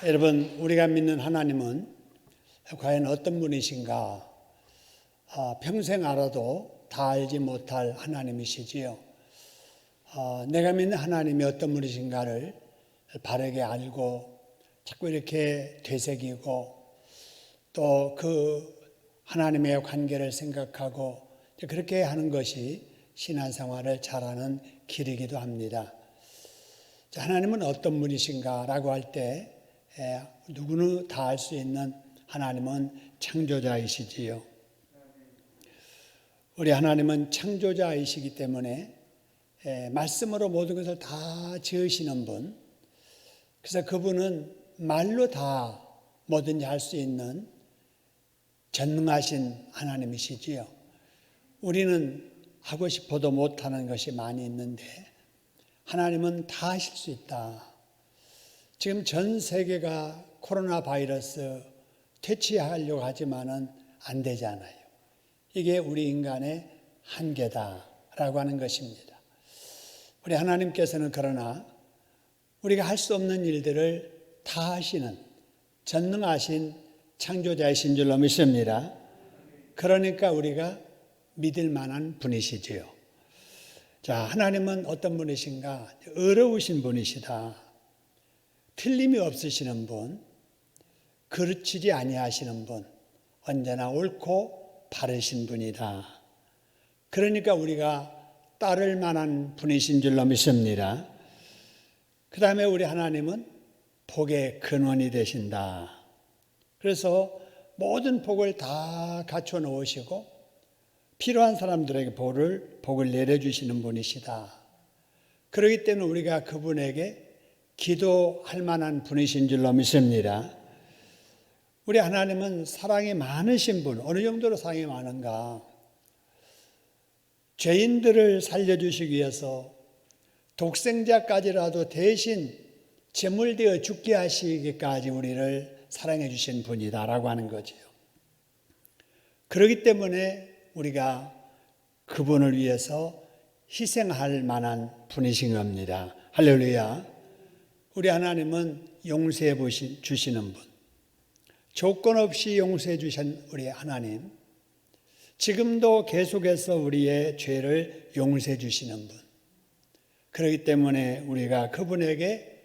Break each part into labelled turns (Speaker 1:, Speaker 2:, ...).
Speaker 1: 여러분, 우리가 믿는 하나님은 과연 어떤 분이신가? 평생 알아도 다 알지 못할 하나님이시지요. 내가 믿는 하나님이 어떤 분이신가를 바르게 알고 자꾸 이렇게 되새기고 또 그 하나님의 관계를 생각하고 그렇게 하는 것이 신앙생활을 잘하는 길이기도 합니다. 하나님은 어떤 분이신가라고 할 때 누구나 다 알 수 있는 하나님은 창조자이시지요. 우리 하나님은 창조자이시기 때문에 말씀으로 모든 것을 다 지으시는 분, 그래서 그분은 말로 다 뭐든지 할 수 있는 전능하신 하나님이시지요. 우리는 하고 싶어도 못하는 것이 많이 있는데 하나님은 다 하실 수 있다. 지금 전 세계가 코로나 바이러스 퇴치하려고 하지만은 안 되잖아요. 이게 우리 인간의 한계다라고 하는 것입니다. 우리 하나님께서는 그러나 우리가 할 수 없는 일들을 다 하시는 전능하신 창조자이신 줄로 믿습니다. 그러니까 우리가 믿을 만한 분이시지요. 하나님은 어떤 분이신가? 의로우신 분이시다. 틀림이 없으시는 분, 그르치지 아니하시는 분, 언제나 옳고 바르신 분이다. 그러니까 우리가 따를 만한 분이신 줄로 믿습니다. 그 다음에 우리 하나님은 복의 근원이 되신다. 그래서 모든 복을 다 갖춰 놓으시고 필요한 사람들에게 복을 내려주시는 분이시다. 그렇기 때문에 우리가 그분에게 기도할 만한 분이신 줄로 믿습니다. 우리 하나님은 사랑이 많으신 분, 어느 정도로 사랑이 많은가? 죄인들을 살려주시기 위해서 독생자까지라도 대신 제물되어 죽게 하시기까지 우리를 사랑해 주신 분이다라고 하는 거지요. 그렇기 때문에 우리가 그분을 위해서 희생할 만한 분이신 겁니다. 할렐루야. 우리 하나님은 용서해 주시는 분, 조건 없이 용서해 주신 우리 하나님, 지금도 계속해서 우리의 죄를 용서해 주시는 분. 그렇기 때문에 우리가 그분에게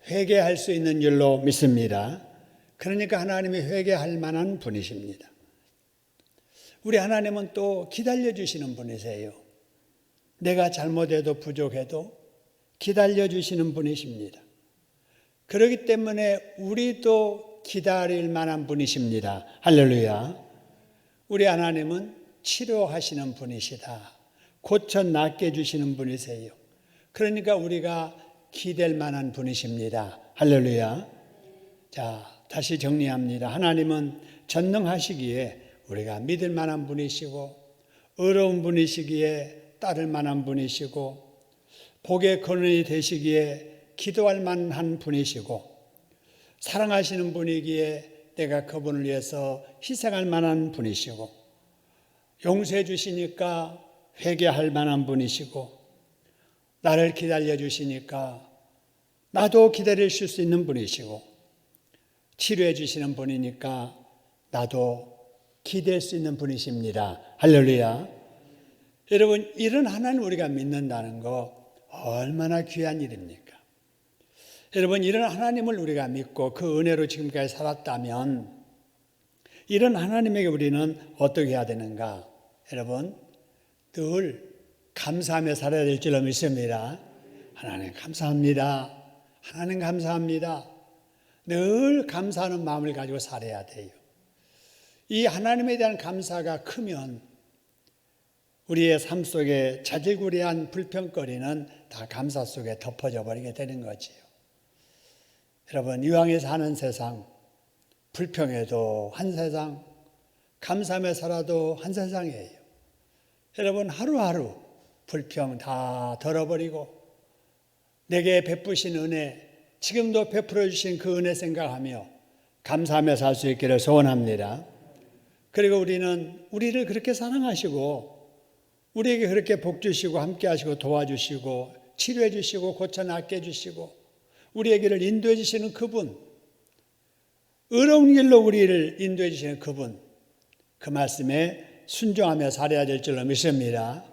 Speaker 1: 회개할 수 있는 줄로 믿습니다. 그러니까 하나님이 회개할 만한 분이십니다. 우리 하나님은 또 기다려주시는 분이세요. 내가 잘못해도 부족해도 기다려주시는 분이십니다. 그렇기 때문에 우리도 기다릴 만한 분이십니다. 할렐루야. 우리 하나님은 치료하시는 분이시다. 고쳐 낫게 해주시는 분이세요. 그러니까 우리가 기댈 만한 분이십니다. 할렐루야. 다시 정리합니다. 하나님은 전능하시기에 우리가 믿을 만한 분이시고 의로운 분이시기에 따를 만한 분이시고 복의 근원이 되시기에 기도할 만한 분이시고 사랑하시는 분이기에 내가 그분을 위해서 희생할 만한 분이시고 용서해 주시니까 회개할 만한 분이시고 나를 기다려 주시니까 나도 기다릴 수 있는 분이시고 치료해 주시는 분이니까 나도 기댈 수 있는 분이십니다. 할렐루야. 여러분, 이런 하나님 우리가 믿는다는 거 얼마나 귀한 일입니까? 여러분, 이런 하나님을 우리가 믿고 그 은혜로 지금까지 살았다면 이런 하나님에게 우리는 어떻게 해야 되는가? 여러분, 늘 감사하며 살아야 될 줄로 믿습니다. 하나님 감사합니다. 하나님 감사합니다. 늘 감사하는 마음을 가지고 살아야 돼요. 이 하나님에 대한 감사가 크면 우리의 삶 속에 자질구레한 불평거리는 다 감사 속에 덮어져 버리게 되는 거지요. 여러분, 이왕에 사는 세상, 불평해도 한 세상, 감사하며 살아도 한 세상이에요. 여러분, 하루하루 불평 다 덜어버리고 내게 베푸신 은혜, 지금도 베풀어 주신 그 은혜 생각하며 감사하며 살 수 있기를 소원합니다. 그리고 우리는 우리를 그렇게 사랑하시고 우리에게 그렇게 복 주시고 함께 하시고 도와주시고 치료해 주시고 고쳐 낫게 해주시고 우리에게를 인도해 주시는 그분, 의로운 길로 우리를 인도해 주시는 그분, 그 말씀에 순종하며 살아야 될 줄로 믿습니다.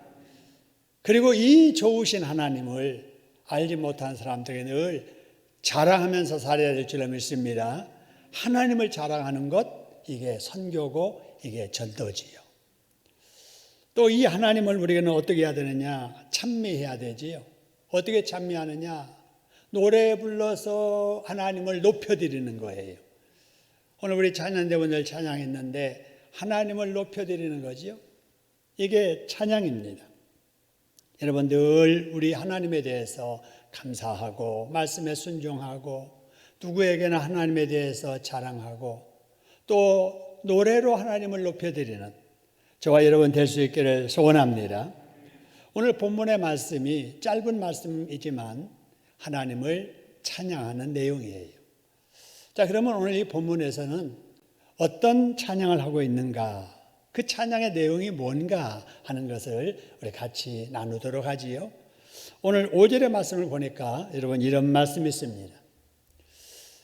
Speaker 1: 그리고 이 좋으신 하나님을 알지 못한 사람들에게 늘 자랑하면서 살아야 될 줄로 믿습니다. 하나님을 자랑하는 것, 이게 선교고 이게 전도지요. 또 이 하나님을 우리는 어떻게 해야 되느냐? 찬미해야 되지요. 어떻게 찬미하느냐? 노래 불러서 하나님을 높여드리는 거예요. 오늘 우리 찬양대원들 찬양했는데 하나님을 높여드리는 거지요. 이게 찬양입니다. 여러분 늘 우리 하나님에 대해서 감사하고 말씀에 순종하고 누구에게나 하나님에 대해서 자랑하고 또 노래로 하나님을 높여드리는 저와 여러분 될 수 있기를 소원합니다. 오늘 본문의 말씀이 짧은 말씀이지만 하나님을 찬양하는 내용이에요. 자, 그러면 오늘 이 본문에서는 어떤 찬양을 하고 있는가, 그 찬양의 내용이 뭔가 하는 것을 우리 같이 나누도록 하지요. 오늘 5절의 말씀을 보니까 여러분 이런 말씀이 있습니다.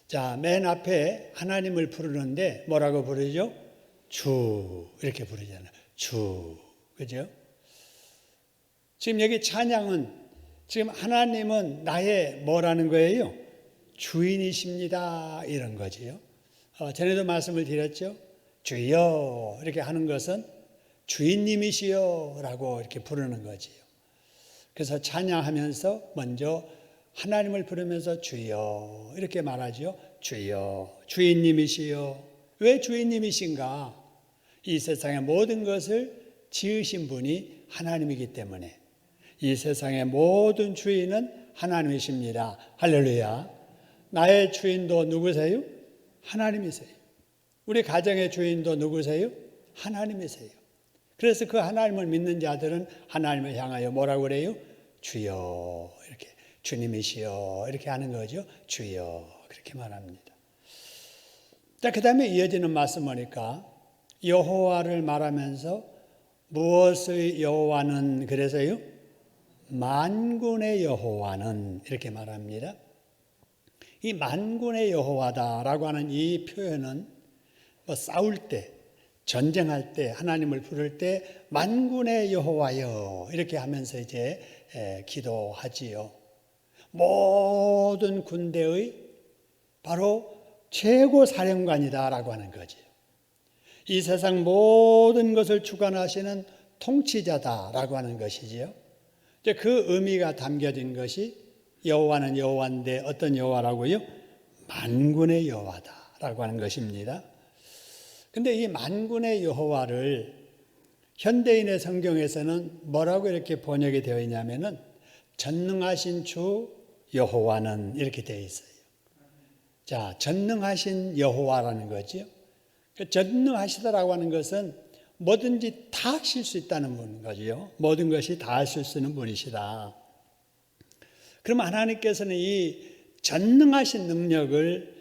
Speaker 1: 자, 맨 앞에 하나님을 부르는데 뭐라고 부르죠? 주, 이렇게 부르잖아요. 주, 그죠? 지금 여기 찬양은 지금 하나님은 나의 뭐라는 거예요? 주인이십니다, 이런 거지요. 전에도 말씀을 드렸죠. 주여 이렇게 하는 것은 주인님이시여 라고 이렇게 부르는 거지요. 그래서 찬양하면서 먼저 하나님을 부르면서 주여 이렇게 말하죠. 주여, 주인님이시여. 왜 주인님이신가? 이 세상의 모든 것을 지으신 분이 하나님이기 때문에 이 세상의 모든 주인은 하나님이십니다. 할렐루야. 나의 주인도 누구세요? 하나님이세요. 우리 가정의 주인도 누구세요? 하나님이세요. 그래서 그 하나님을 믿는 자들은 하나님을 향하여 뭐라고 그래요? 주여, 이렇게 주님이시여 이렇게 하는 거죠. 주여 그렇게 말합니다. 자, 그 다음에 이어지는 말씀 보니까 여호와를 말하면서 무엇의 여호와는 그래서요? 만군의 여호와는 이렇게 말합니다. 이 만군의 여호와다라고 하는 이 표현은 뭐 싸울 때, 전쟁할 때, 하나님을 부를 때 만군의 여호와여 이렇게 하면서 이제 기도하지요. 모든 군대의 바로 최고 사령관이다라고 하는 거죠. 이 세상 모든 것을 주관하시는 통치자다라고 하는 것이지요. 그 의미가 담겨진 것이 여호와는 여호와인데 어떤 여호와라고요? 만군의 여호와다라고 하는 것입니다. 근데 이 만군의 여호와를 현대인의 성경에서는 뭐라고 이렇게 번역이 되어 있냐면은 전능하신 주 여호와는 이렇게 되어 있어요. 자, 전능하신 여호와라는 거죠. 전능하시다라고 하는 것은 뭐든지 다 하실 수 있다는 거죠. 모든 것이 다 하실 수 있는 분이시다. 그럼 하나님께서는 이 전능하신 능력을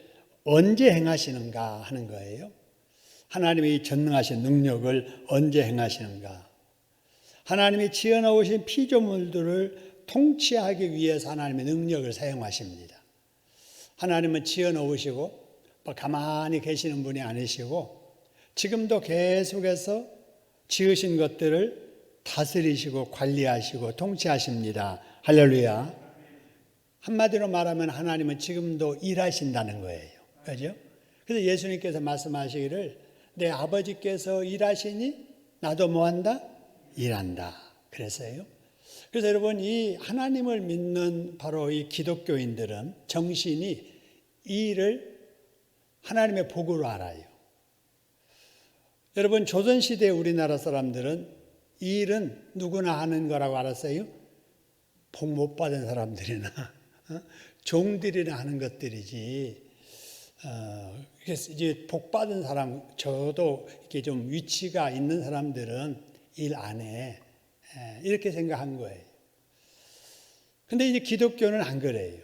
Speaker 1: 언제 행하시는가 하는 거예요. 하나님이 전능하신 능력을 언제 행하시는가? 하나님이 지어놓으신 피조물들을 통치하기 위해서 하나님의 능력을 사용하십니다. 하나님은 지어놓으시고 가만히 계시는 분이 아니시고 지금도 계속해서 지으신 것들을 다스리시고 관리하시고 통치하십니다. 할렐루야. 한마디로 말하면 하나님은 지금도 일하신다는 거예요. 그죠? 그래서 예수님께서 말씀하시기를 내 아버지께서 일하시니 나도 뭐한다? 일한다. 그래서요. 그래서 여러분 이 하나님을 믿는 바로 이 기독교인들은 정신이 이 일을 하나님의 복으로 알아요. 여러분 조선시대 우리나라 사람들은 이 일은 누구나 하는 거라고 알았어요? 복 못 받은 사람들이나 종들이나 하는 것들이지. 그래서 이제 복 받은 사람, 저도 이렇게 좀 위치가 있는 사람들은 일 안 해. 이렇게 생각한 거예요. 근데 이제 기독교는 안 그래요.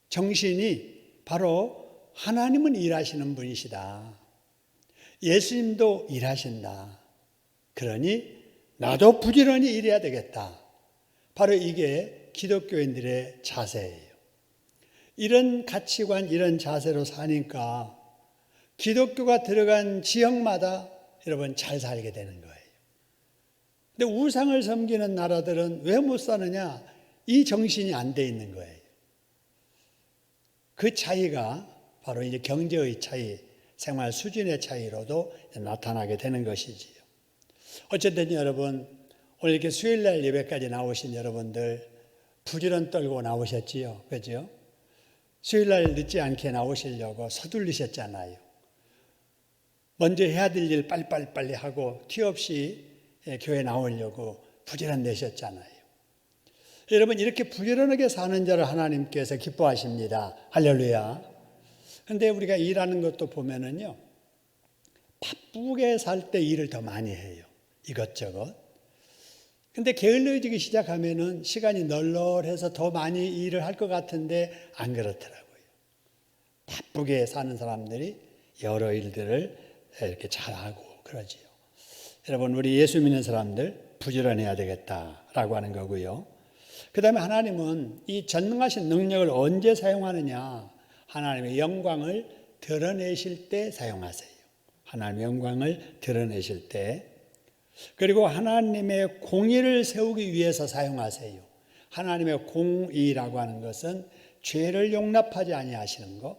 Speaker 1: 정신이 바로 하나님은 일하시는 분이시다. 예수님도 일하신다. 그러니 나도 부지런히 일해야 되겠다. 바로 이게 기독교인들의 자세예요. 이런 가치관, 이런 자세로 사니까 기독교가 들어간 지역마다 여러분 잘 살게 되는 거예요. 근데 우상을 섬기는 나라들은 왜 못 사느냐? 이 정신이 안 돼 있는 거예요. 그 차이가 바로 이제 경제의 차이, 생활 수준의 차이로도 나타나게 되는 것이지요. 어쨌든 여러분, 오늘 이렇게 수요일날 예배까지 나오신 여러분들 부지런 떨고 나오셨지요. 그죠? 수요일날 늦지 않게 나오시려고 서둘리셨잖아요. 먼저 해야 될 일 빨리빨리 하고 티 없이 교회 나오려고 부지런 내셨잖아요. 여러분, 이렇게 부지런하게 사는 자를 하나님께서 기뻐하십니다. 할렐루야. 그런데 우리가 일하는 것도 보면은요, 바쁘게 살 때 일을 더 많이 해요. 이것저것. 근데 게을러지기 시작하면은 시간이 널널해서 더 많이 일을 할 것 같은데 안 그렇더라고요. 바쁘게 사는 사람들이 여러 일들을 이렇게 잘하고 그러지요. 여러분, 우리 예수 믿는 사람들 부지런해야 되겠다라고 하는 거고요. 그 다음에 하나님은 이 전능하신 능력을 언제 사용하느냐? 하나님의 영광을 드러내실 때 사용하세요. 하나님의 영광을 드러내실 때. 그리고 하나님의 공의를 세우기 위해서 사용하세요. 하나님의 공의라고 하는 것은 죄를 용납하지 아니하시는 것,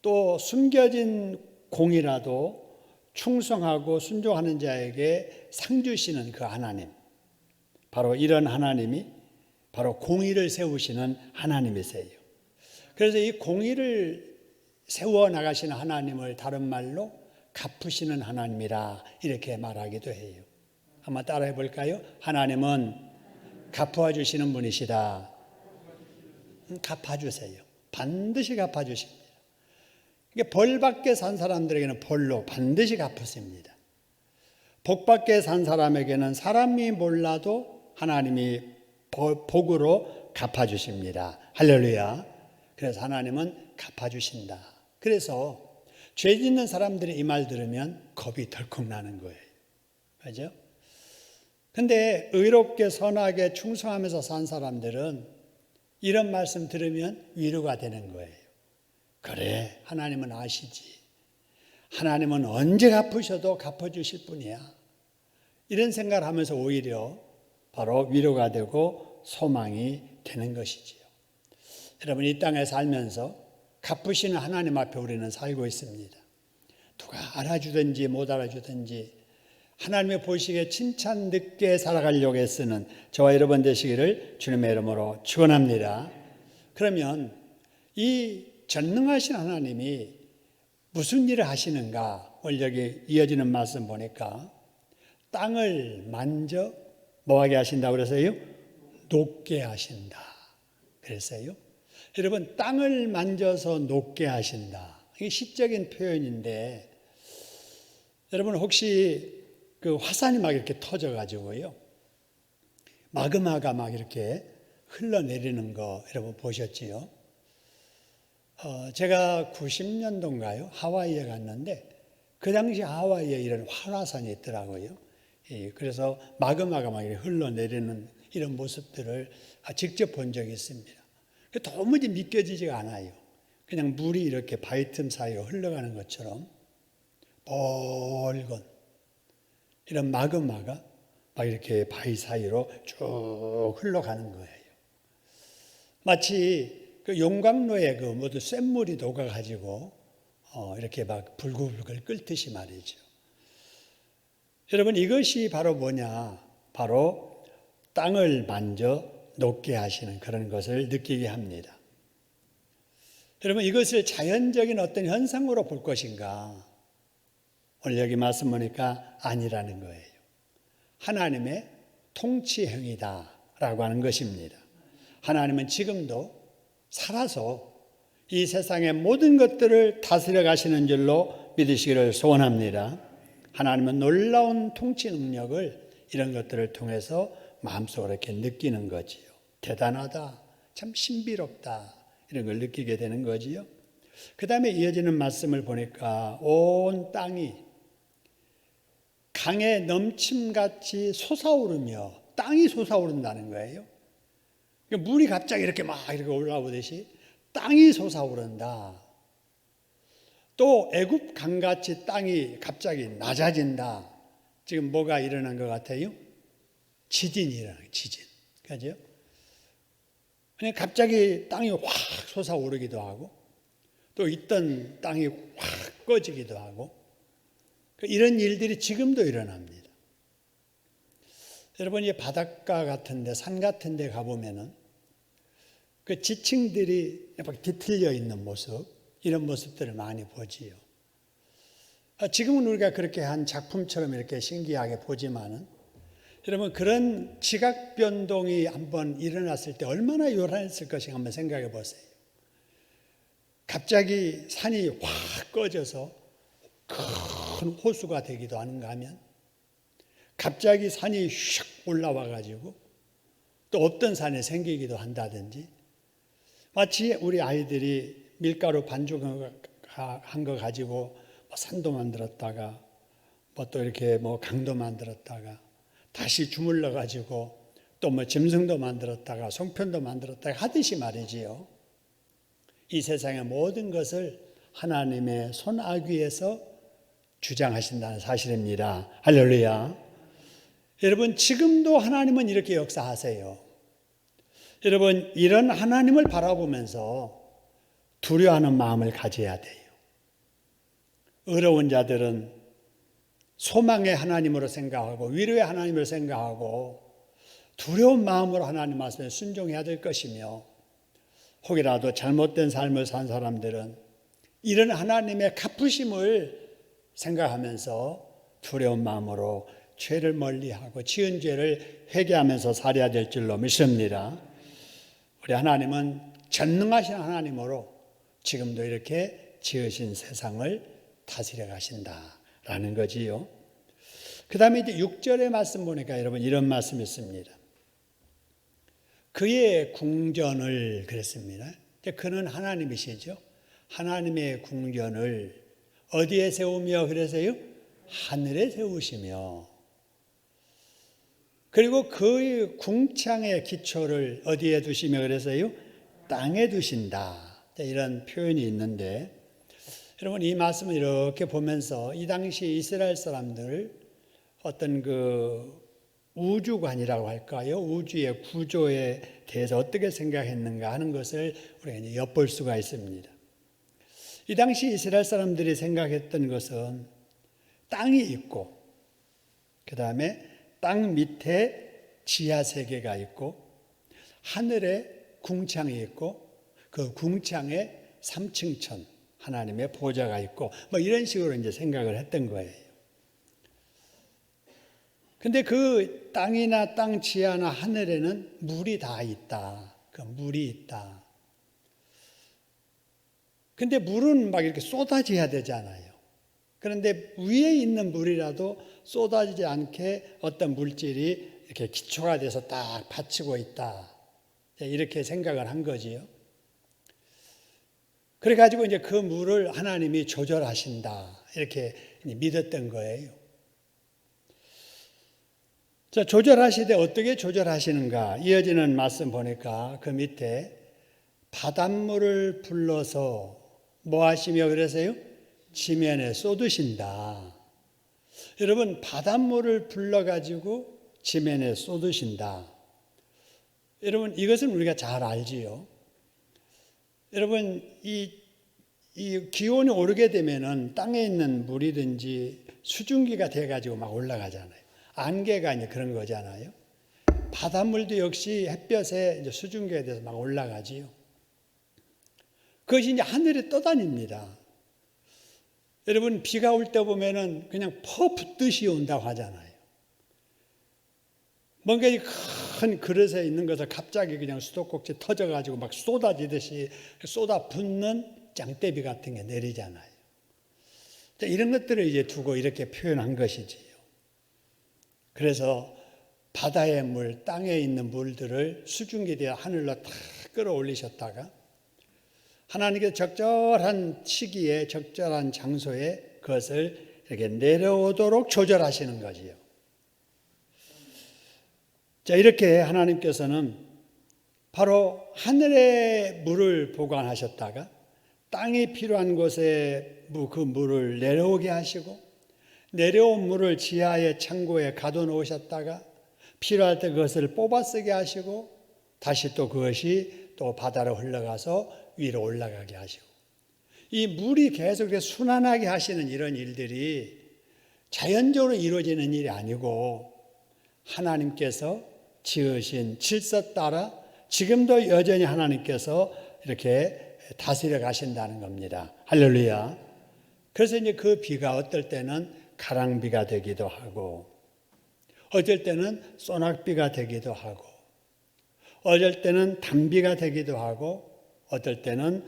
Speaker 1: 또 숨겨진 공의라도 충성하고 순종하는 자에게 상 주시는 그 하나님, 바로 이런 하나님이 바로 공의를 세우시는 하나님이세요. 그래서 이 공의를 세워 나가시는 하나님을 다른 말로 갚으시는 하나님이라 이렇게 말하기도 해요. 한번 따라해 볼까요? 하나님은 갚아 주시는 분이시다. 갚아주세요. 반드시 갚아주십니다. 벌 받게 산 사람들에게는 벌로 반드시 갚으십니다. 복 받게 산 사람에게는 사람이 몰라도 하나님이 복으로 갚아주십니다. 할렐루야. 그래서 하나님은 갚아주신다. 그래서 죄 짓는 사람들이 이 말 들으면 겁이 덜컥 나는 거예요. 그죠? 근데 의롭게 선하게 충성하면서 산 사람들은 이런 말씀 들으면 위로가 되는 거예요. 그래, 하나님은 아시지. 하나님은 언제 갚으셔도 갚아주실 분이야. 이런 생각을 하면서 오히려 바로 위로가 되고 소망이 되는 것이지요. 여러분, 이 땅에 살면서 갚으시는 하나님 앞에 우리는 살고 있습니다. 누가 알아주든지 못 알아주든지 하나님의 보시기에 칭찬 듣게 살아가려고 애쓰는 저와 여러분 되시기를 주님의 이름으로 축원합니다. 그러면 이 전능하신 하나님이 무슨 일을 하시는가? 오늘 여기 이어지는 말씀 보니까 땅을 만져 뭐하게 하신다고 그랬어요? 녹게 하신다 그랬어요. 여러분, 땅을 만져서 녹게 하신다. 이게 시적인 표현인데 여러분 혹시 그 화산이 막 이렇게 터져가지고요, 마그마가 막 이렇게 흘러내리는 거 여러분 보셨지요? 제가 90년도인가요? 하와이에 갔는데 그 당시 하와이에 이런 활화산이 있더라고요. 그래서 마그마가 막 이렇게 흘러내리는 이런 모습들을 직접 본 적이 있습니다. 도무지 믿겨지지가 않아요. 그냥 물이 이렇게 바위 틈 사이로 흘러가는 것처럼 뻘건 이런 마그마가 막 이렇게 바위 사이로 쭉 흘러가는 거예요. 마치 그 용광로에 그 모두 쇳물이 녹아가지고 이렇게 막 불글불글 끓듯이 말이죠. 여러분, 이것이 바로 뭐냐? 바로 땅을 만져 녹게 하시는 그런 것을 느끼게 합니다. 여러분, 이것을 자연적인 어떤 현상으로 볼 것인가? 오늘 여기 말씀 보니까 아니라는 거예요. 하나님의 통치 행위다라고 하는 것입니다. 하나님은 지금도 살아서 이 세상의 모든 것들을 다스려 가시는 줄로 믿으시기를 소원합니다. 하나님은 놀라운 통치 능력을 이런 것들을 통해서 마음속으로 이렇게 느끼는 거지요. 대단하다, 참 신비롭다, 이런 걸 느끼게 되는 거지요. 그 다음에 이어지는 말씀을 보니까 온 땅이 강에 넘침같이 솟아오르며, 땅이 솟아오른다는 거예요. 물이 갑자기 이렇게 막 이렇게 올라오듯이 땅이 솟아오른다. 또 애굽 강같이 땅이 갑자기 낮아진다. 지금 뭐가 일어난 것 같아요? 지진이 일어나요. 지진. 그죠? 갑자기 땅이 확 솟아오르기도 하고 또 있던 땅이 확 꺼지기도 하고 이런 일들이 지금도 일어납니다. 여러분, 이 바닷가 같은데 산 같은데 가보면은 그 지층들이 막 뒤틀려 있는 모습, 이런 모습들을 많이 보지요. 지금은 우리가 그렇게 한 작품처럼 이렇게 신기하게 보지만은 여러분, 그런 지각 변동이 한번 일어났을 때 얼마나 요란했을 것인가 한번 생각해 보세요. 갑자기 산이 확 꺼져서 큰 호수가 되기도 하는가 하면 갑자기 산이 슉 올라와 가지고 또 없던 산이 생기기도 한다든지, 마치 우리 아이들이 밀가루 반죽한 거 가지고 산도 만들었다가 또 이렇게 강도 만들었다가 다시 주물러 가지고 또 짐승도 만들었다가 송편도 만들었다가 하듯이 말이지요. 이 세상의 모든 것을 하나님의 손아귀에서 주장하신다는 사실입니다. 할렐루야. 여러분, 지금도 하나님은 이렇게 역사하세요. 여러분, 이런 하나님을 바라보면서 두려워하는 마음을 가져야 돼요. 어려운 자들은 소망의 하나님으로 생각하고 위로의 하나님을 생각하고 두려운 마음으로 하나님 말씀에 순종해야 될 것이며, 혹이라도 잘못된 삶을 산 사람들은 이런 하나님의 갚으심을 생각하면서 두려운 마음으로 죄를 멀리하고 지은 죄를 회개하면서 살아야 될 줄로 믿습니다. 우리 하나님은 전능하신 하나님으로 지금도 이렇게 지으신 세상을 다스려 가신다라는 거지요. 그 다음에 이제 6절의 말씀 보니까 여러분 이런 말씀이 있습니다. 그의 궁전을 그랬습니다. 그는 하나님이시죠. 하나님의 궁전을 어디에 세우며 그러세요? 하늘에 세우시며, 그리고 그의 궁창의 기초를 어디에 두시며 그러세요? 땅에 두신다. 이런 표현이 있는데, 여러분 이 말씀을 이렇게 보면서 이 당시 이스라엘 사람들 어떤 그 우주관이라고 할까요? 우주의 구조에 대해서 어떻게 생각했는가 하는 것을 우리가 엿볼 수가 있습니다. 이 당시 이스라엘 사람들이 생각했던 것은 땅이 있고, 그 다음에 땅 밑에 지하 세계가 있고, 하늘에 궁창이 있고, 그 궁창에 삼층천 하나님의 보좌가 있고, 이런 식으로 이제 생각을 했던 거예요. 근데 그 땅이나 땅 지하나 하늘에는 물이 다 있다. 그 물이 있다. 근데 물은 막 이렇게 쏟아져야 되잖아요. 그런데 위에 있는 물이라도 쏟아지지 않게 어떤 물질이 이렇게 기초가 돼서 딱 받치고 있다. 이렇게 생각을 한 거지요. 그래가지고 이제 그 물을 하나님이 조절하신다. 이렇게 믿었던 거예요. 자, 조절하시되 어떻게 조절하시는가? 이어지는 말씀 보니까 그 밑에 바닷물을 불러서 뭐 하시며 그러세요? 지면에 쏟으신다. 여러분, 바닷물을 불러가지고 지면에 쏟으신다. 여러분, 이것은 우리가 잘 알지요. 여러분, 이 기온이 오르게 되면은 땅에 있는 물이든지 수증기가 돼가지고 막 올라가잖아요. 안개가 이제 그런 거잖아요. 바닷물도 역시 햇볕에 이제 수증기에 대해서 막 올라가지요. 그것이 이제 하늘에 떠다닙니다. 여러분, 비가 올 때 보면은 그냥 퍼붓듯이 온다고 하잖아요. 뭔가 큰 그릇에 있는 것을 갑자기 그냥 수도꼭지 터져가지고 막 쏟아지듯이 쏟아붓는 장대비 같은 게 내리잖아요. 이런 것들을 이제 두고 이렇게 표현한 것이지요. 그래서 바다의 물, 땅에 있는 물들을 수증기에 대해 하늘로 탁 끌어올리셨다가 하나님께서 적절한 시기에 적절한 장소에 그것을 이렇게 내려오도록 조절하시는 거지요. 자, 이렇게 하나님께서는 바로 하늘에 물을 보관하셨다가 땅이 필요한 곳에 그 물을 내려오게 하시고 내려온 물을 지하의 창고에 가둬 놓으셨다가 필요할 때 그것을 뽑아 쓰게 하시고 다시 또 그것이 또 바다로 흘러가서 위로 올라가게 하시고 이 물이 계속 순환하게 하시는 이런 일들이 자연적으로 이루어지는 일이 아니고 하나님께서 지으신 질서 따라 지금도 여전히 하나님께서 이렇게 다스려 가신다는 겁니다. 할렐루야. 그래서 이제 그 비가 어떨 때는 가랑비가 되기도 하고 어쩔 때는 소낙비가 되기도 하고 어쩔 때는 단비가 되기도 하고 어떨 때는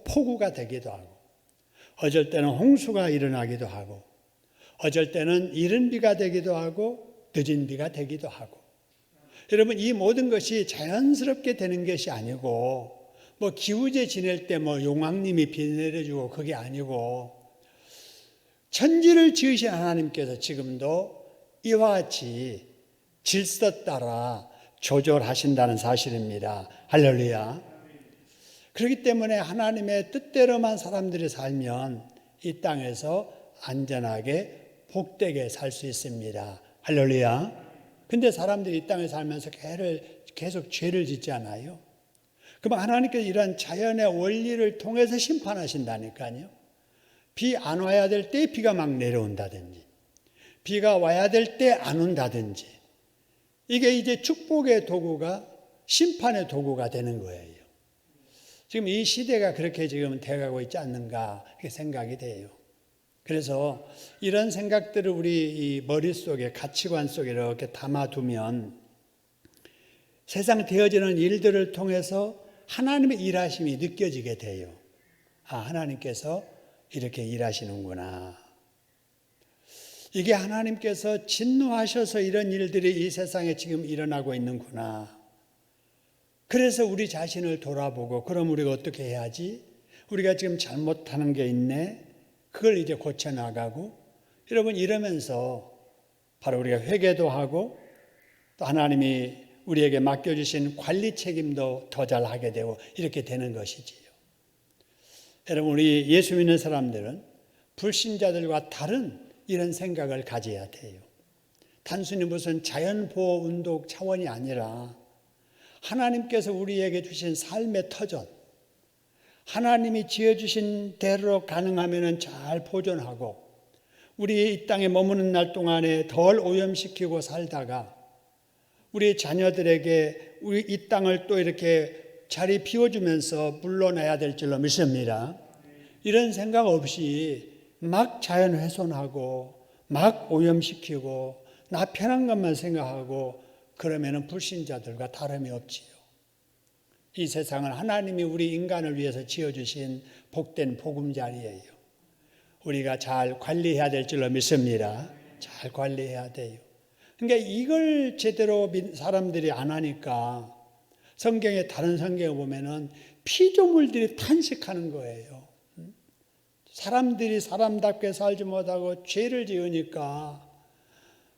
Speaker 1: 폭우가 되기도 하고 어쩔 때는 홍수가 일어나기도 하고 어쩔 때는 이른 비가 되기도 하고 늦은 비가 되기도 하고 여러분 이 모든 것이 자연스럽게 되는 것이 아니고 뭐 기후제 지낼 때 뭐 용왕님이 비 내려주고 그게 아니고 천지를 지으신 하나님께서 지금도 이와 같이 질서 따라 조절하신다는 사실입니다. 할렐루야. 그렇기 때문에 하나님의 뜻대로만 사람들이 살면 이 땅에서 안전하게 복되게 살 수 있습니다. 할렐루야. 근데 사람들이 이 땅에 살면서 계속 죄를 짓잖아요. 그럼 하나님께서 이런 자연의 원리를 통해서 심판하신다니까요. 비 안 와야 될 때 비가 막 내려온다든지 비가 와야 될 때 안 온다든지 이게 이제 축복의 도구가 심판의 도구가 되는 거예요. 지금 이 시대가 그렇게 지금 돼가고 있지 않는가 이렇게 생각이 돼요. 그래서 이런 생각들을 우리 이 머릿속에 가치관 속에 이렇게 담아두면 세상 되어지는 일들을 통해서 하나님의 일하심이 느껴지게 돼요. 아, 하나님께서 이렇게 일하시는구나. 이게 하나님께서 진노하셔서 이런 일들이 이 세상에 지금 일어나고 있는구나. 그래서 우리 자신을 돌아보고 그럼 우리가 어떻게 해야지? 우리가 지금 잘못하는 게 있네. 그걸 이제 고쳐나가고 여러분 이러면서 바로 우리가 회개도 하고 또 하나님이 우리에게 맡겨주신 관리 책임도 더 잘하게 되고 이렇게 되는 것이지요. 여러분 우리 예수 믿는 사람들은 불신자들과 다른 이런 생각을 가져야 돼요. 단순히 무슨 자연보호운동 차원이 아니라 하나님께서 우리에게 주신 삶의 터전 하나님이 지어주신 대로 가능하면 잘 보존하고 우리 이 땅에 머무는 날 동안에 덜 오염시키고 살다가 우리 자녀들에게 우리 이 땅을 또 이렇게 자리 비워주면서 물러나야 될 줄로 믿습니다. 이런 생각 없이 막 자연 훼손하고 막 오염시키고 나 편한 것만 생각하고 그러면 불신자들과 다름이 없지요. 이 세상은 하나님이 우리 인간을 위해서 지어주신 복된 보금자리예요. 우리가 잘 관리해야 될 줄로 믿습니다. 잘 관리해야 돼요. 그러니까 이걸 제대로 사람들이 안 하니까 성경에 다른 성경에 보면은 피조물들이 탄식하는 거예요. 사람들이 사람답게 살지 못하고 죄를 지으니까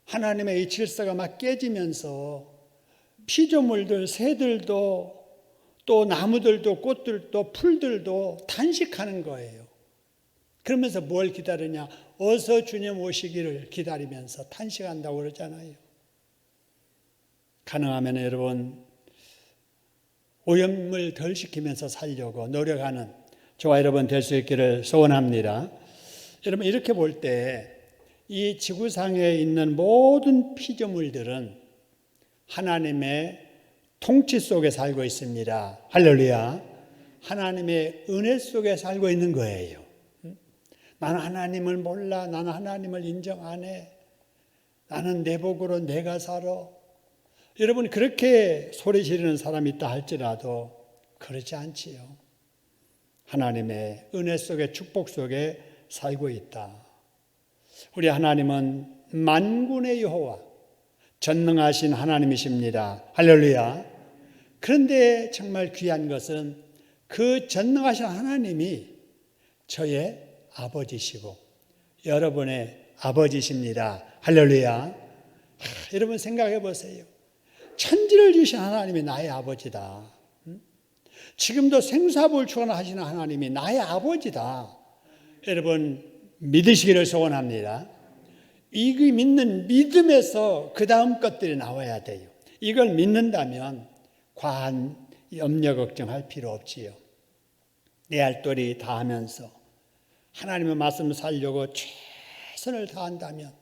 Speaker 1: 하나님의 이 질서가 막 깨지면서 피조물들, 새들도 또 나무들도 꽃들도 풀들도 탄식하는 거예요. 그러면서 뭘 기다리냐? 어서 주님 오시기를 기다리면서 탄식한다고 그러잖아요. 가능하면 여러분 오염을 덜 시키면서 살려고 노력하는 저와 여러분 될 수 있기를 소원합니다. 여러분 이렇게 볼 때 이 지구상에 있는 모든 피조물들은 하나님의 통치 속에 살고 있습니다. 할렐루야. 하나님의 은혜 속에 살고 있는 거예요. 나는 하나님을 몰라. 나는 하나님을 인정 안 해. 나는 내 복으로 내가 살아. 여러분 그렇게 소리 지르는 사람이 있다 할지라도 그렇지 않지요. 하나님의 은혜 속에 축복 속에 살고 있다. 우리 하나님은 만군의 여호와 전능하신 하나님이십니다. 할렐루야. 그런데 정말 귀한 것은 그 전능하신 하나님이 저의 아버지시고 여러분의 아버지십니다. 할렐루야. 여러분 생각해 보세요. 천지를 주신 하나님이 나의 아버지다. 지금도 생사불출하시는 하나님이 나의 아버지다. 여러분 믿으시기를 소원합니다. 이 믿는 믿음에서 그 다음 것들이 나와야 돼요. 이걸 믿는다면 과한 염려 걱정할 필요 없지요. 내 할 도리 다 하면서 하나님의 말씀을 살려고 최선을 다한다면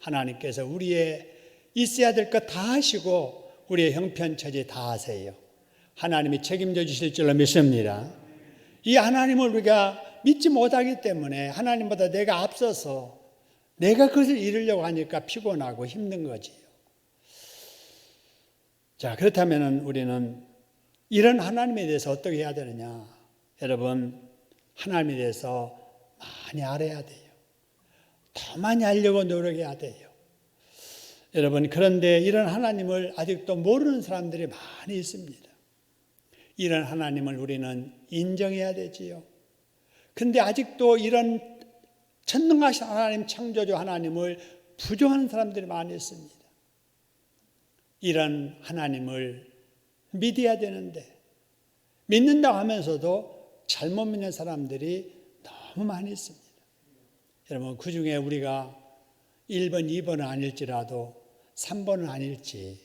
Speaker 1: 하나님께서 우리의 있어야 될 것 다 하시고 우리의 형편처지 다 하세요. 하나님이 책임져 주실 줄로 믿습니다. 이 하나님을 우리가 믿지 못하기 때문에 하나님보다 내가 앞서서 내가 그것을 이루려고 하니까 피곤하고 힘든 거지요. 자, 그렇다면 우리는 이런 하나님에 대해서 어떻게 해야 되느냐? 여러분, 하나님에 대해서 많이 알아야 돼요. 더 많이 알려고 노력해야 돼요. 여러분, 그런데 이런 하나님을 아직도 모르는 사람들이 많이 있습니다. 이런 하나님을 우리는 인정해야 되지요. 근데 아직도 이런 전능하신 하나님, 창조주 하나님을 부정하는 사람들이 많이 있습니다. 이런 하나님을 믿어야 되는데 믿는다고 하면서도 잘못 믿는 사람들이 너무 많이 있습니다. 여러분, 그 중에 우리가 1번, 2번은 아닐지라도 3번은 아닐지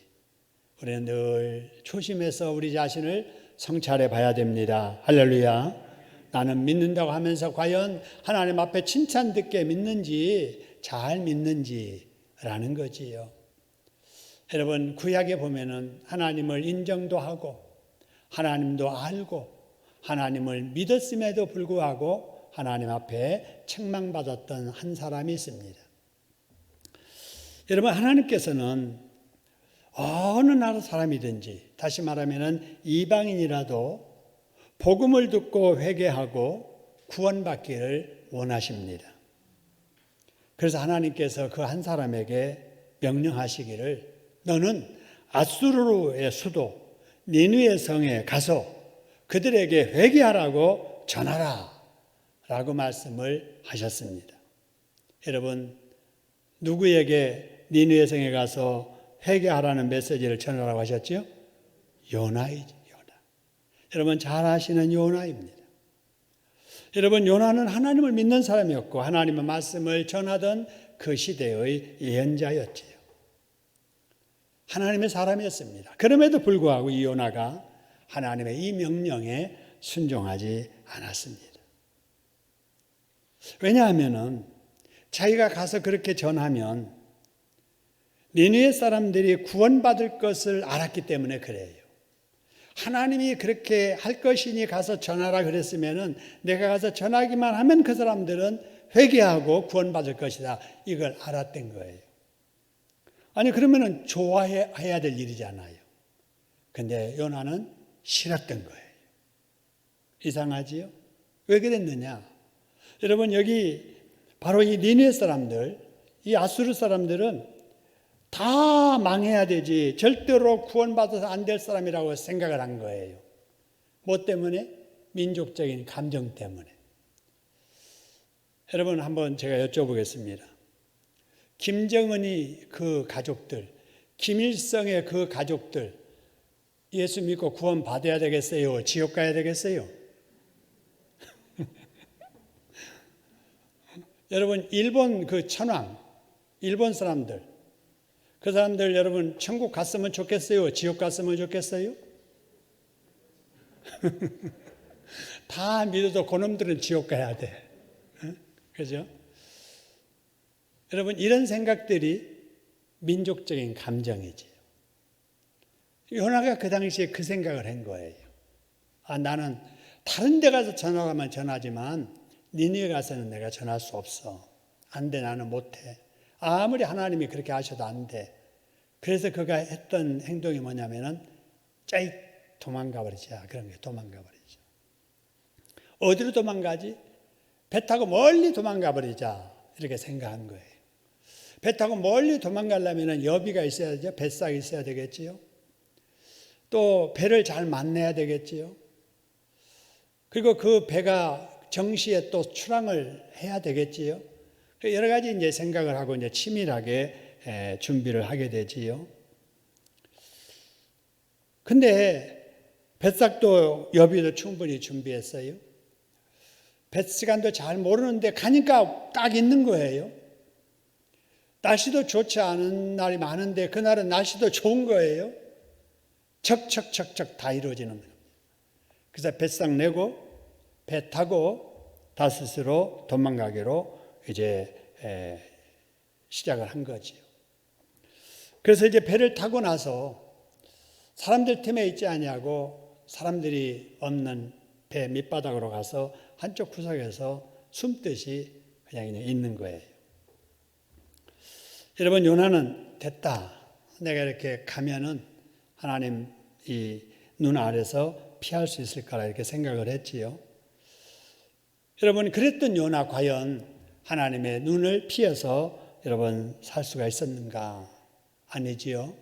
Speaker 1: 우리는 늘 조심해서 우리 자신을 성찰해 봐야 됩니다. 할렐루야. 나는 믿는다고 하면서 과연 하나님 앞에 칭찬 듣게 믿는지, 잘 믿는지라는 거지요. 여러분, 구약에 보면은 하나님을 인정도 하고 하나님도 알고 하나님을 믿었음에도 불구하고 하나님 앞에 책망받았던 한 사람이 있습니다. 여러분, 하나님께서는 어느 나라 사람이든지, 다시 말하면 이방인이라도 복음을 듣고 회개하고 구원받기를 원하십니다. 그래서 하나님께서 그 한 사람에게 명령하시기를 너는 아수르의 수도 니느웨 성에 가서 그들에게 회개하라고 전하라 라고 말씀을 하셨습니다. 여러분, 누구에게 니느웨 성에 가서 회개하라는 메시지를 전하라고 하셨죠? 요나이죠. 요나. 여러분, 잘 아시는 요나입니다. 여러분, 요나는 하나님을 믿는 사람이었고 하나님의 말씀을 전하던 그 시대의 예언자였지요. 하나님의 사람이었습니다. 그럼에도 불구하고 이 요나가 하나님의 이 명령에 순종하지 않았습니다. 왜냐하면 자기가 가서 그렇게 전하면 니느웨 사람들이 구원받을 것을 알았기 때문에 그래요. 하나님이 그렇게 할 것이니 가서 전하라 그랬으면은 내가 가서 전하기만 하면 그 사람들은 회개하고 구원받을 것이다. 이걸 알았던 거예요. 아니, 그러면은 좋아해야 될 일이잖아요. 근데 요나는 싫었던 거예요. 이상하지요? 왜 그랬느냐? 여러분, 여기 바로 이 니느웨 사람들, 이 아수르 사람들은 다 망해야 되지 절대로 구원받아서 안 될 사람이라고 생각을 한 거예요. 뭐 때문에? 민족적인 감정 때문에. 여러분, 한번 제가 여쭤보겠습니다. 김정은이 그 가족들, 김일성의 그 가족들 예수 믿고 구원 받아야 되겠어요? 지옥 가야 되겠어요? 여러분, 일본 그 천황, 일본 사람들, 그 사람들 여러분 천국 갔으면 좋겠어요? 지옥 갔으면 좋겠어요? 다 믿어도 그놈들은 지옥 가야 돼. 그죠? 여러분, 이런 생각들이 민족적인 감정이지요. 요나가 그 당시에 그 생각을 한 거예요. 아, 나는 다른 데 가서 전화하면 전하지만 니느웨 가서는 내가 전할 수 없어. 안 돼, 나는 못해. 아무리 하나님이 그렇게 하셔도 안 돼. 그래서 그가 했던 행동이 뭐냐면은 짜익 도망가 버리자. 그런 게 도망가 버리자. 어디로 도망가지? 배 타고 멀리 도망가 버리자. 이렇게 생각한 거예요. 배 타고 멀리 도망가려면 여비가 있어야 되죠. 뱃삭이 있어야 되겠지요. 또 배를 잘 만나야 되겠지요. 그리고 그 배가 정시에 또 출항을 해야 되겠지요. 여러 가지 이제 생각을 하고 이제 치밀하게 준비를 하게 되지요. 근데 뱃삭도 여비도 충분히 준비했어요. 뱃시간도 잘 모르는데 가니까 딱 있는 거예요. 날씨도 좋지 않은 날이 많은데 그날은 날씨도 좋은 거예요. 척척척척 다 이루어지는 거예요. 그래서 뱃삭 내고 배 타고 다스스로 도망가기로 이제 시작을 한 거지요. 그래서 이제 배를 타고 나서 사람들 틈에 있지 아니하고 사람들이 없는 배 밑바닥으로 가서 한쪽 구석에서 숨듯이 그냥 있는 거예요. 여러분, 요나는 됐다. 내가 이렇게 가면은 하나님 이 눈 아래서 피할 수 있을 거라 이렇게 생각을 했지요. 여러분, 그랬던 요나 과연 하나님의 눈을 피해서 여러분 살 수가 있었는가? 아니지요.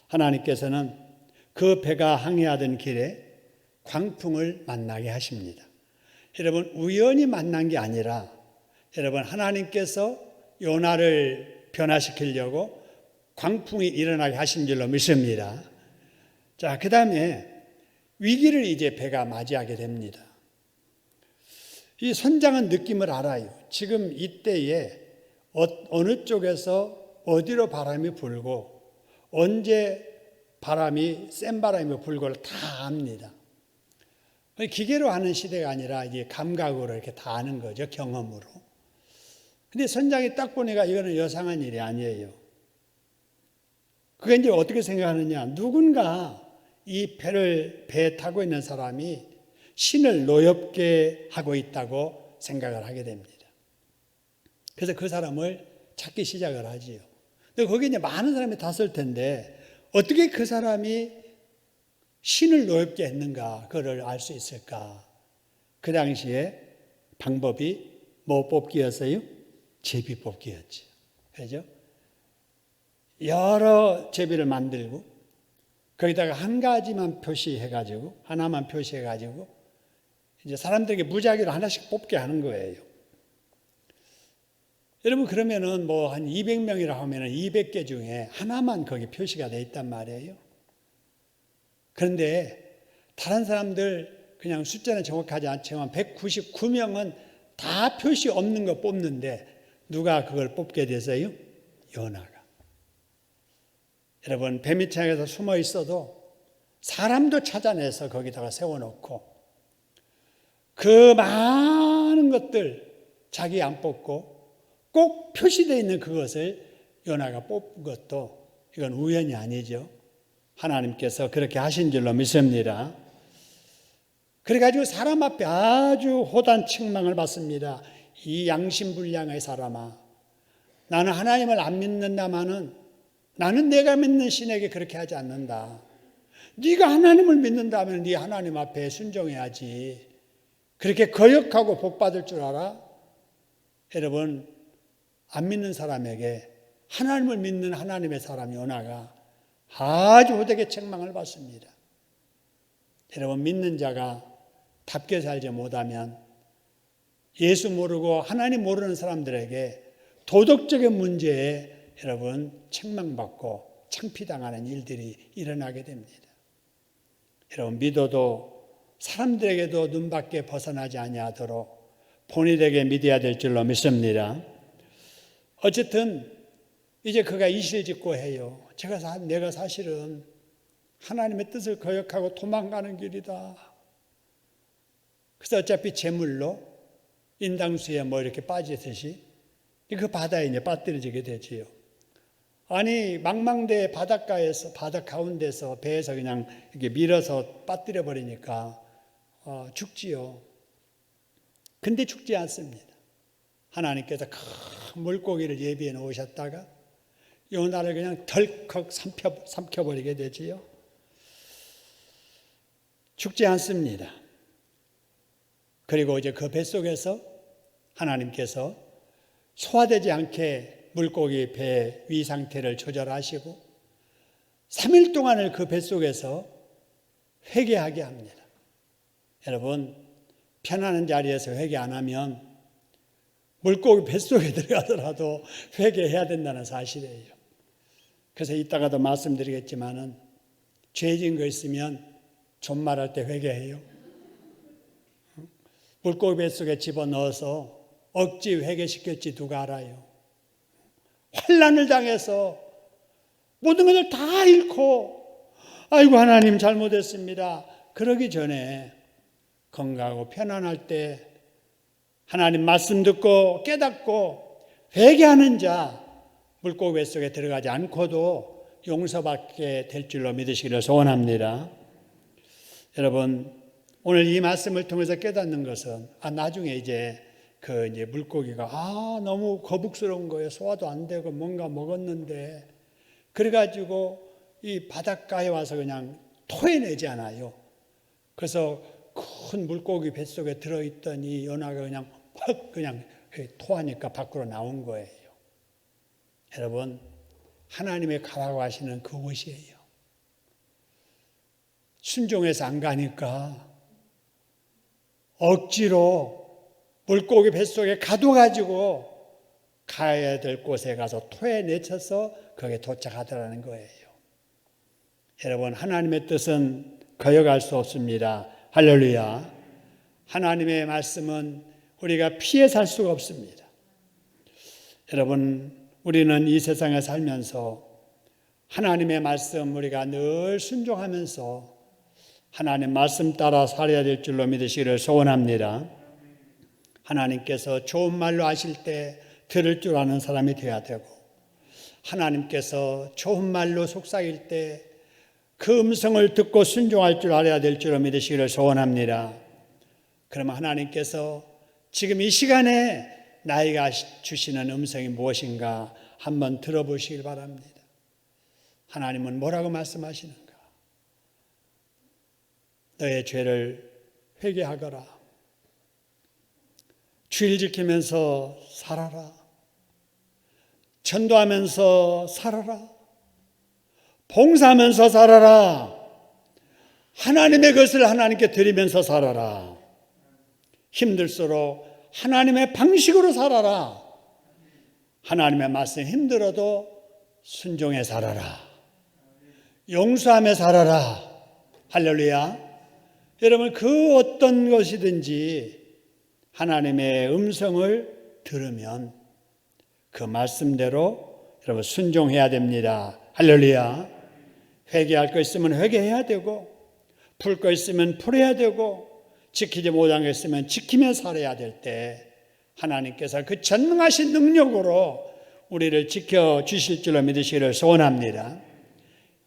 Speaker 1: 하나님께서는 그 배가 항해하던 길에 광풍을 만나게 하십니다. 여러분, 우연히 만난 게 아니라 여러분, 하나님께서 요나를 변화시키려고 광풍이 일어나게 하신 줄로 믿습니다. 자, 그 다음에 위기를 이제 배가 맞이하게 됩니다. 이 선장은 느낌을 알아요. 지금 이때에 어느 쪽에서 어디로 바람이 불고 언제 바람이 센 바람이 불고를 다 압니다. 기계로 하는 시대가 아니라 이제 감각으로 이렇게 다 아는 거죠. 경험으로. 근데 선장이 딱 보니까 이거는 여상한 일이 아니에요. 그게 이제 어떻게 생각하느냐. 누군가 이 배에 타고 있는 사람이 신을 노엽게 하고 있다고 생각을 하게 됩니다. 그래서 그 사람을 찾기 시작을 하지요. 근데 거기 이제 많은 사람이 탔을 텐데 어떻게 그 사람이 신을 노엽게 했는가, 그걸 알 수 있을까? 그 당시에 방법이 뭐 뽑기였어요? 제비 뽑기였지. 그죠? 여러 제비를 만들고 거기다가 한 가지만 표시해가지고 하나만 표시해가지고 이제 사람들에게 무작위로 하나씩 뽑게 하는 거예요. 여러분, 그러면은 뭐 한 200명이라 하면은 200개 중에 하나만 거기 표시가 돼 있단 말이에요. 그런데 다른 사람들 그냥 숫자는 정확하지 않지만 199명은 다 표시 없는 거 뽑는데 누가 그걸 뽑게 됐어요? 요나가. 여러분, 배 밑창에서 숨어 있어도 사람도 찾아내서 거기다가 세워놓고 그 많은 것들 자기 안 뽑고 꼭 표시되어 있는 그것을 요나가 뽑은 것도 이건 우연이 아니죠. 하나님께서 그렇게 하신 줄로 믿습니다. 그래가지고 사람 앞에 아주 호단 책망을 받습니다. 이 양심불량의 사람아, 나는 하나님을 안 믿는다마는 나는 내가 믿는 신에게 그렇게 하지 않는다. 네가 하나님을 믿는다면 네 하나님 앞에 순종해야지. 그렇게 거역하고 복받을 줄 알아? 여러분, 안 믿는 사람에게 하나님을 믿는 하나님의 사람 요나가 아주 호되게 책망을 받습니다. 여러분, 믿는 자가 답게 살지 못하면 예수 모르고 하나님 모르는 사람들에게 도덕적인 문제에 여러분 책망받고 창피당하는 일들이 일어나게 됩니다. 여러분, 믿어도 사람들에게도 눈밖에 벗어나지 아니하도록 본인에게 믿어야 될 줄로 믿습니다. 어쨌든 이제 그가 이실직고해요. 내가 사실은 하나님의 뜻을 거역하고 도망가는 길이다. 그래서 어차피 제물로 인당수에 뭐 이렇게 빠지듯이 그 바다에 이제 빠뜨려지게 되지요. 아니, 망망대해 바닷가에서, 바다 가운데서 배에서 그냥 이렇게 밀어서 빠뜨려 버리니까 죽지요. 근데 죽지 않습니다. 하나님께서 큰 물고기를 예비해 놓으셨다가 요나를 그냥 덜컥 삼켜버리게 되지요. 죽지 않습니다. 그리고 이제 그 뱃속에서 하나님께서 소화되지 않게 물고기 배 위 상태를 조절하시고 3일 동안을 그 뱃속에서 회개하게 합니다. 여러분, 편안한 자리에서 회개 안 하면 물고기 뱃속에 들어가더라도 회개해야 된다는 사실이에요. 그래서 이따가도 말씀드리겠지만은 죄진 거 있으면 존말할 때 회개해요. 물고기 뱃속에 집어넣어서 억지 회개시켰지 누가 알아요. 환난을 당해서 모든 것을 다 잃고 아이고 하나님 잘못했습니다. 그러기 전에 건강하고 편안할 때 하나님 말씀 듣고 깨닫고 회개하는 자 물고기 뱃속에 들어가지 않고도 용서받게 될 줄로 믿으시기를 소원합니다. 여러분 오늘 이 말씀을 통해서 깨닫는 것은 나중에 이제 물고기가 너무 거북스러운 거예요. 소화도 안 되고 뭔가 먹었는데 그래가지고 이 바닷가에 와서 그냥 토해내지 않아요. 그래서 큰 물고기 뱃속에 들어있던 이 연화가 그냥 토하니까 밖으로 나온 거예요. 여러분 하나님의 가라고 하시는 그것이에요. 순종해서 안 가니까 억지로 물고기 뱃속에 가둬가지고 가야 될 곳에 가서 토해내쳐서 거기에 도착하더라는 거예요. 여러분 하나님의 뜻은 거역할 수 없습니다. 할렐루야. 하나님의 말씀은 우리가 피해 살 수가 없습니다. 여러분 우리는 이 세상에 살면서 하나님의 말씀 우리가 늘 순종하면서 하나님 말씀 따라 살아야 될 줄로 믿으시기를 소원합니다. 하나님께서 좋은 말로 하실 때 들을 줄 아는 사람이 되어야 되고 하나님께서 좋은 말로 속삭일 때 그 음성을 듣고 순종할 줄 알아야 될 줄로 믿으시기를 소원합니다. 그러면 하나님께서 지금 이 시간에 나에게 주시는 음성이 무엇인가 한번 들어보시길 바랍니다. 하나님은 뭐라고 말씀하시는가? 너의 죄를 회개하거라. 주일 지키면서 살아라. 전도하면서 살아라. 봉사하면서 살아라. 하나님의 것을 하나님께 드리면서 살아라. 힘들수록 하나님의 방식으로 살아라. 하나님의 말씀 힘들어도 순종해 살아라. 용서하며 살아라. 할렐루야. 여러분 그 어떤 것이든지 하나님의 음성을 들으면 그 말씀대로 여러분 순종해야 됩니다. 할렐루야. 회개할 거 있으면 회개해야 되고 풀 거 있으면 풀어야 되고 지키지 못한 거 있으면 지키며 살아야 될 때 하나님께서 그 전능하신 능력으로 우리를 지켜주실 줄로 믿으시기를 소원합니다.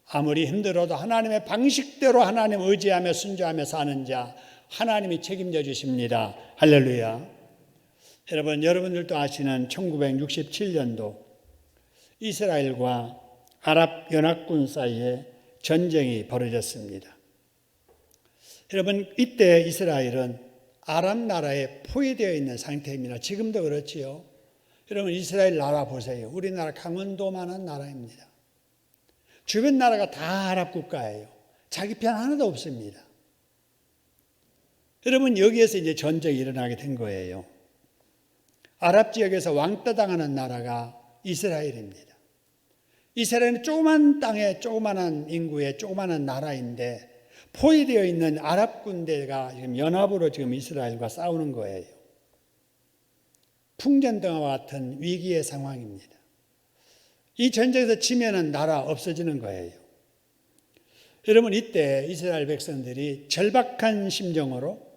Speaker 1: 아무리 힘들어도 하나님의 방식대로 하나님 의지하며 순종하며 사는 자 하나님이 책임져 주십니다. 할렐루야. 여러분들도 아시는 1967년도 이스라엘과 아랍 연합군 사이에 전쟁이 벌어졌습니다. 여러분 이때 이스라엘은 아랍 나라에 포위되어 있는 상태입니다. 지금도 그렇지요. 여러분 이스라엘 나라 보세요. 우리나라 강원도만한 나라입니다. 주변 나라가 다 아랍 국가예요. 자기 편 하나도 없습니다. 여러분 여기에서 이제 전쟁이 일어나게 된 거예요. 아랍 지역에서 왕따 당하는 나라가 이스라엘입니다. 이스라엘은 조그만 땅에 조그만한 인구의 조그만한 나라인데 포위되어 있는 아랍 군대가 지금 연합으로 지금 이스라엘과 싸우는 거예요. 풍전등화와 같은 위기의 상황입니다. 이 전쟁에서 지면은 나라 없어지는 거예요. 여러분 이때 이스라엘 백성들이 절박한 심정으로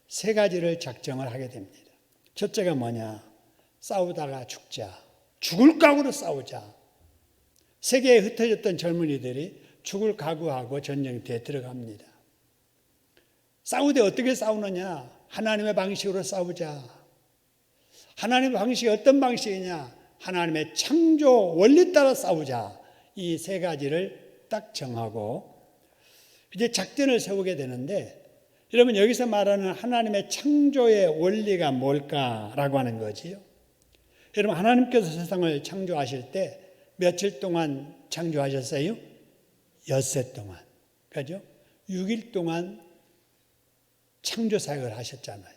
Speaker 1: 세 가지를 작정을 하게 됩니다. 첫째가 뭐냐? 싸우다가 죽자. 죽을 각오로 싸우자. 세계에 흩어졌던 젊은이들이 죽을 각오하고 전쟁터에 들어갑니다. 싸우되 어떻게 싸우느냐? 하나님의 방식으로 싸우자. 하나님의 방식이 어떤 방식이냐? 하나님의 창조 원리 따라 싸우자. 이 세 가지를 딱 정하고 이제 작전을 세우게 되는데 여러분 여기서 말하는 하나님의 창조의 원리가 뭘까라고 하는 거지요. 여러분 하나님께서 세상을 창조하실 때 며칠 동안 창조하셨어요? 엿새 동안. 그죠? 6일 동안 창조 사역을 하셨잖아요.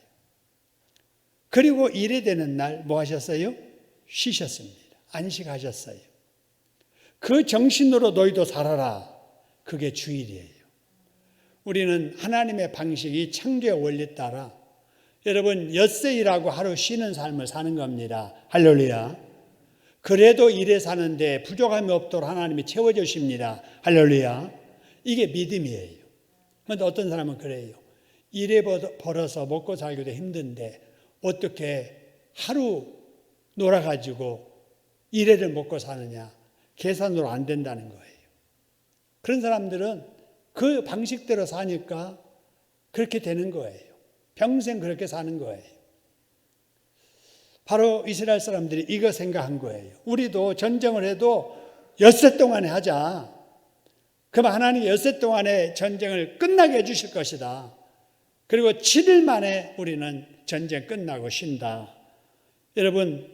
Speaker 1: 그리고 일이 되는 날 뭐 하셨어요? 쉬셨습니다. 안식하셨어요. 그 정신으로 너희도 살아라. 그게 주일이에요. 우리는 하나님의 방식이 창조의 원리에 따라 여러분 엿새 일하고 하루 쉬는 삶을 사는 겁니다. 할렐루야. 그래도 일해 사는데 부족함이 없도록 하나님이 채워주십니다. 할렐루야. 이게 믿음이에요. 그런데 어떤 사람은 그래요. 일해 벌어서 먹고 살기도 힘든데 어떻게 하루 놀아가지고 일회를 먹고 사느냐. 계산으로 안 된다는 거예요. 그런 사람들은 그 방식대로 사니까 그렇게 되는 거예요. 평생 그렇게 사는 거예요. 바로 이스라엘 사람들이 이거 생각한 거예요. 우리도 전쟁을 해도 엿새 동안에 하자. 그럼 하나님이 엿새 동안에 전쟁을 끝나게 해주실 것이다. 그리고 7일 만에 우리는 전쟁 끝나고 쉰다. 여러분,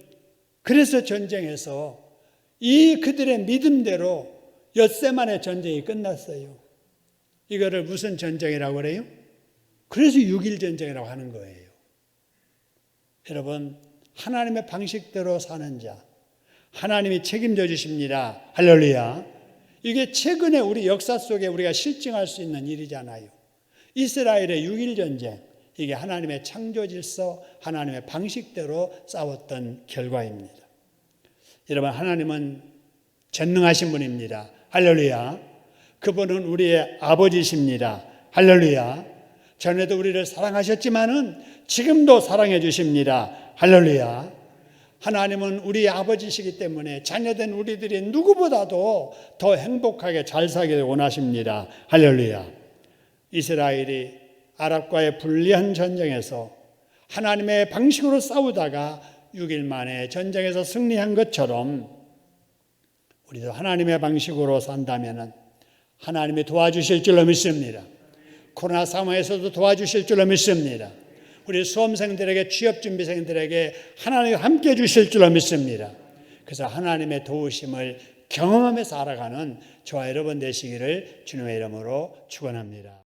Speaker 1: 그래서 전쟁에서 이 그들의 믿음대로 엿새 만에 전쟁이 끝났어요. 이거를 무슨 전쟁이라고 그래요? 그래서 6.1 전쟁이라고 하는 거예요. 여러분, 하나님의 방식대로 사는 자, 하나님이 책임져 주십니다. 할렐루야. 이게 최근에 우리 역사 속에 우리가 실증할 수 있는 일이잖아요. 이스라엘의 6.1 전쟁, 이게 하나님의 창조 질서, 하나님의 방식대로 싸웠던 결과입니다. 여러분, 하나님은 전능하신 분입니다. 할렐루야. 그분은 우리의 아버지십니다. 할렐루야. 전에도 우리를 사랑하셨지만은 지금도 사랑해 주십니다. 할렐루야. 하나님은 우리의 아버지시기 때문에 자녀된 우리들이 누구보다도 더 행복하게 잘 살기를 원하십니다. 할렐루야. 이스라엘이 아랍과의 불리한 전쟁에서 하나님의 방식으로 싸우다가 6일 만에 전쟁에서 승리한 것처럼 우리도 하나님의 방식으로 산다면 하나님이 도와주실 줄로 믿습니다. 코로나 상황에서도 도와주실 줄로 믿습니다. 우리 수험생들에게, 취업준비생들에게 하나님이 함께 해주실 줄로 믿습니다. 그래서 하나님의 도우심을 경험하며 살아가는 저와 여러분 되시기를 주님의 이름으로 축원합니다.